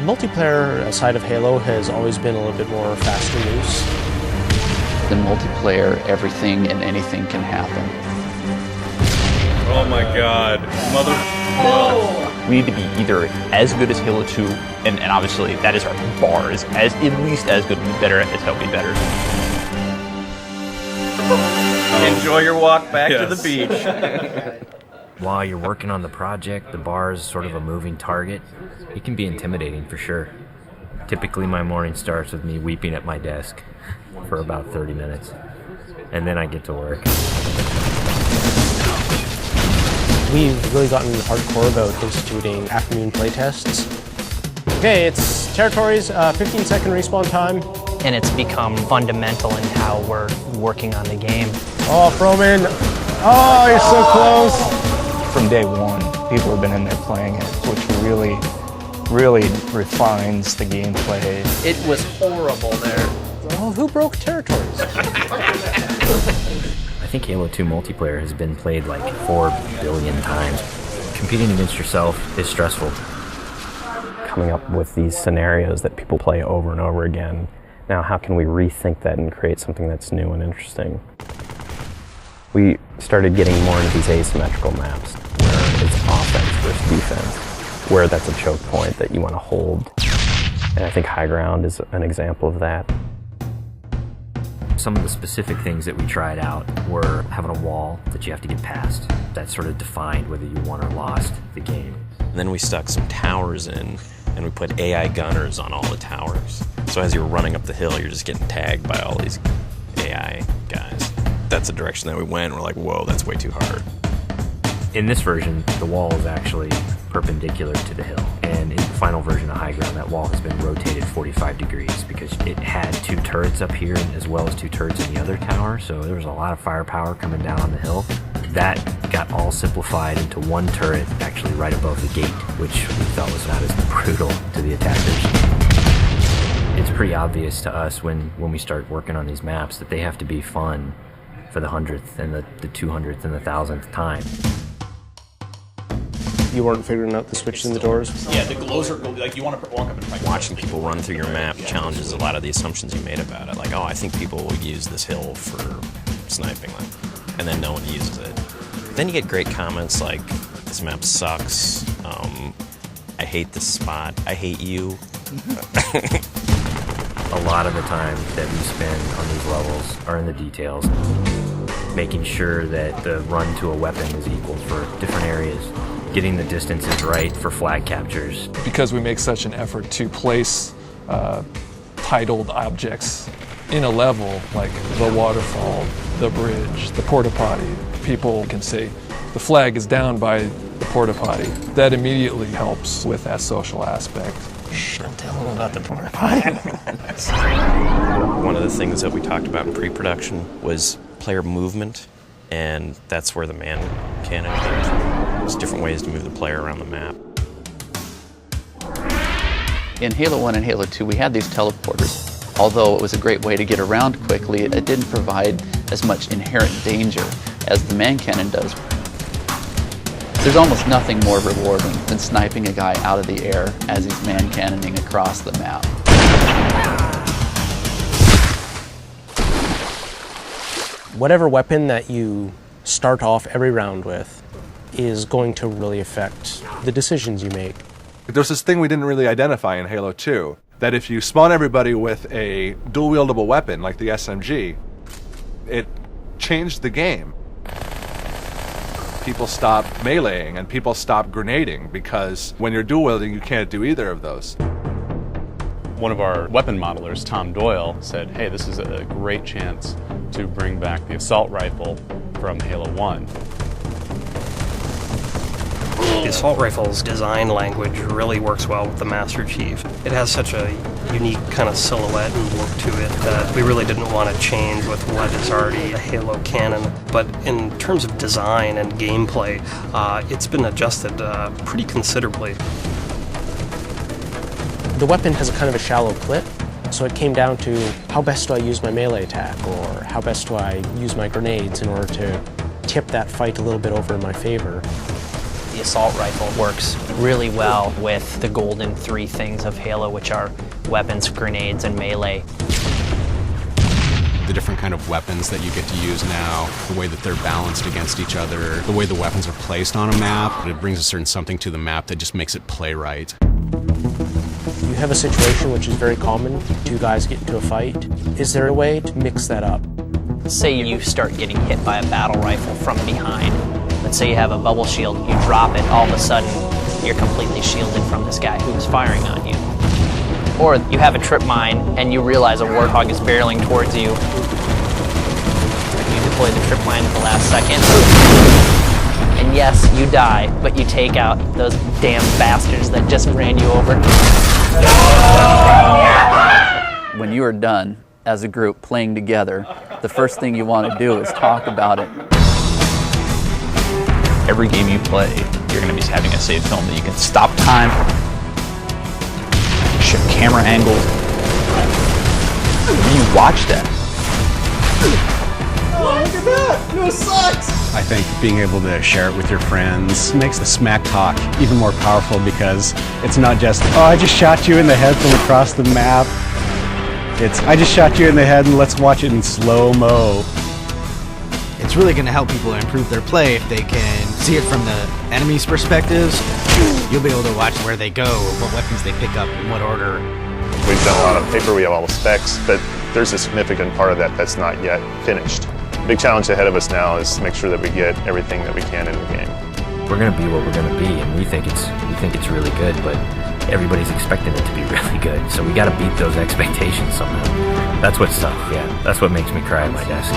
multiplayer side of Halo has always been a little bit more fast and loose. The multiplayer, everything and anything can happen. Oh my god. Mother... Whoa. We need to be either as good as Halo 2, and obviously that is our bar, is as at least as good, better as Halo be better. Enjoy your walk back to the beach. While you're working on the project, the bar is sort of a moving target. It can be intimidating for sure. Typically my morning starts with me weeping at my desk for about 30 minutes, and then I get to work. We've really gotten hardcore about instituting afternoon playtests. Okay, it's territories, 15-second respawn time. And it's become fundamental in how we're working on the game. Oh, Froman! Oh, you're so close! From day one, people have been in there playing it, which really refines the gameplay. It was horrible there. Oh, who broke territories? I think Halo 2 multiplayer has been played like 4 billion times. Competing against yourself is stressful. Coming up with these scenarios that people play over and over again. Now, how can we rethink that and create something that's new and interesting? We started getting more into these asymmetrical maps, where it's offense versus defense, where that's a choke point that you want to hold. And I think high ground is an example of that. Some of the specific things that we tried out were having a wall that you have to get past. That sort of defined whether you won or lost the game. And then we stuck some towers in, and we put AI gunners on all the towers. So as you're running up the hill, you're just getting tagged by all these AI guys. That's the direction that we went. We're like, whoa, that's way too hard. In this version, the wall is actually perpendicular to the hill. And in the final version of High Ground, that wall has been rotated 45 degrees because it had 2 turrets up here as well as 2 turrets in the other tower. So there was a lot of firepower coming down on the hill. That got all simplified into 1 turret actually right above the gate, which we felt was not as brutal to the attackers. It's pretty obvious to us when we start working on these maps that they have to be fun for the 100th and the 200th and the 1000th time. You weren't figuring out the switches in the doors? Yeah, the glows are like you want to walk up and fight. Watching people run through your map challenges a lot of the assumptions you made about it. Like, oh, I think people will use this hill for sniping, and then no one uses it. Then you get great comments like, this map sucks, I hate this spot, I hate you. A lot of the time that we spend on these levels are in the details, making sure that the run to a weapon is equal for different areas, getting the distances right for flag captures. Because we make such an effort to place titled objects in a level, like the waterfall, the bridge, the porta potty, people can say the flag is down by the porta potty. That immediately helps with that social aspect. Don't tell them about the porta potty. One of the things that we talked about in pre-production was player movement, and that's where the man cannon came from. There's different ways to move the player around the map. In Halo 1 and Halo 2, we had these teleporters. Although it was a great way to get around quickly, it didn't provide as much inherent danger as the man cannon does. There's almost nothing more rewarding than sniping a guy out of the air as he's man cannoning across the map. Whatever weapon that you start off every round with is going to really affect the decisions you make. There's this thing we didn't really identify in Halo 2, that if you spawn everybody with a dual-wieldable weapon like the SMG, it changed the game. People stop meleeing and people stop grenading because when you're dual-wielding, you can't do either of those. One of our weapon modelers, Tom Doyle, said, hey, this is a great chance to bring back the assault rifle from Halo 1. The assault rifle's design language really works well with the Master Chief. It has such a unique kind of silhouette and look to it that we really didn't want to change with what is already a Halo canon. But in terms of design and gameplay, it's been adjusted pretty considerably. The weapon has a kind of a shallow clip, so it came down to how best do I use my melee attack, or how best do I use my grenades in order to tip that fight a little bit over in my favor. The assault rifle works really well with the golden three things of Halo, which are weapons, grenades, and melee. The different kind of weapons that you get to use now, the way that they're balanced against each other, the way the weapons are placed on a map, it brings a certain something to the map that just makes it play right. You have a situation which is very common, two guys get into a fight. Is there a way to mix that up? Say you start getting hit by a battle rifle from behind. Let's say you have a bubble shield, you drop it, all of a sudden you're completely shielded from this guy who's firing on you. Or you have a trip mine and you realize a warthog is barreling towards you. You deploy the trip mine at the last second. And yes, you die, but you take out those damn bastards that just ran you over. When you are done as a group playing together, the first thing you want to do is talk about it. Every game you play, you're going to be having a save film that you can stop time, shift camera angles. When you watch that. Oh, look at that! This sucks! I think being able to share it with your friends makes the smack talk even more powerful because it's not just, oh, I just shot you in the head from across the map. It's, I just shot you in the head and let's watch it in slow-mo. It's really going to help people improve their play if they can see it from the enemy's perspectives. You'll be able to watch where they go, what weapons they pick up, in what order. We've done a lot of paper, we have all the specs, but there's a significant part of that that's not yet finished. The big challenge ahead of us now is to make sure that we get everything that we can in the game. We're going to be what we're going to be, and we think it's really good, but everybody's expecting it to be really good. So we got to beat those expectations somehow. That's what's tough. Yeah, that's what makes me cry at my desk.